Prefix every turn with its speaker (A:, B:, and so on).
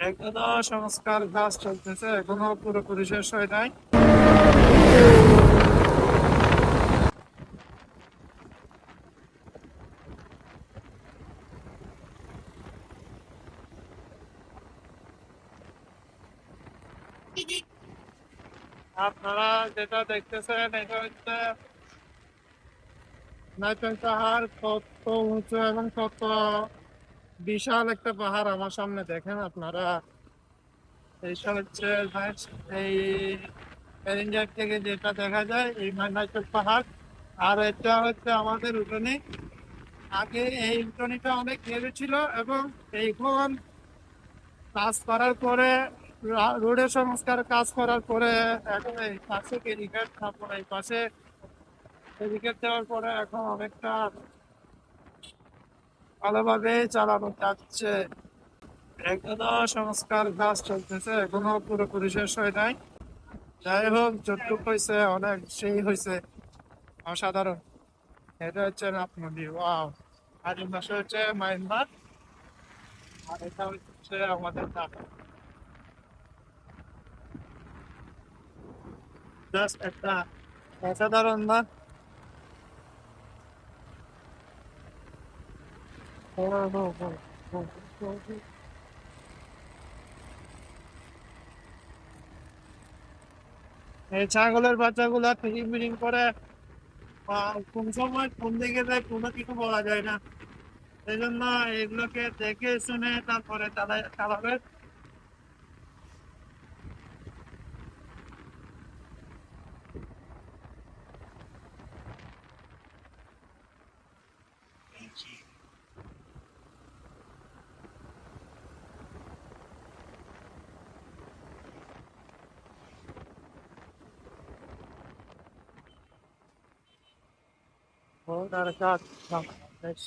A: এখনো সংস্কার কাজ চলতেছে, এখনো পুরোপুরি শেষ হয় নাই। আপনারা যেটা দেখতেছেন এটা হচ্ছে নাইটের পাহাড়। কত উঁচু এবং কত বিশাল একটা পাহাড় আমার সামনে দেখেন আপনারা। এইসব হচ্ছে এই প্যারিঞ্জার থেকে যেটা দেখা যায় এই নাইটের পাহাড়। আর এটা হচ্ছে আমাদের উঠোনি। আগে এই উঠোনিটা অনেক ঘেরে ছিল এবং এইখন কাজ করার পরে রোডের সংস্কার কাজ করার পরে এখন এই পাশে ব্যারিকেড, তারপর এই পাশে ব্যারিকেড দেওয়ার পরে এখন অনেকটা ভালোভাবে চালানো যাচ্ছে। এখনো সংস্কার কাজ চলতেছে, এখনো পুরোপুরি শেষ হয় নাই। যাই হোক, যতটুকু হয়েছে অনেক সেই হয়েছে, অসাধারণ। এটা হচ্ছে নাফ নদী, ওয়াও। আর এই পাশে হচ্ছে মায়ানমার, আর এটা হচ্ছে আমাদের ঢাকা। জাস্ট একটা অসাধারণ না? হ্যাঁ, হ্যাঁ, হ্যাঁ, হ্যাঁ, হ্যাঁ, হ্যাঁ। এই ছাগলের বাচ্চাগুলা ফিরিং ফিরিং করে, কোন সময় কোন দিকে যায় কোনো কিছু বলা যায় না। এই জন্য এগুলোকে দেখে শুনে তারপরে চালাবে। ও তার কাজ বাংলাদেশ।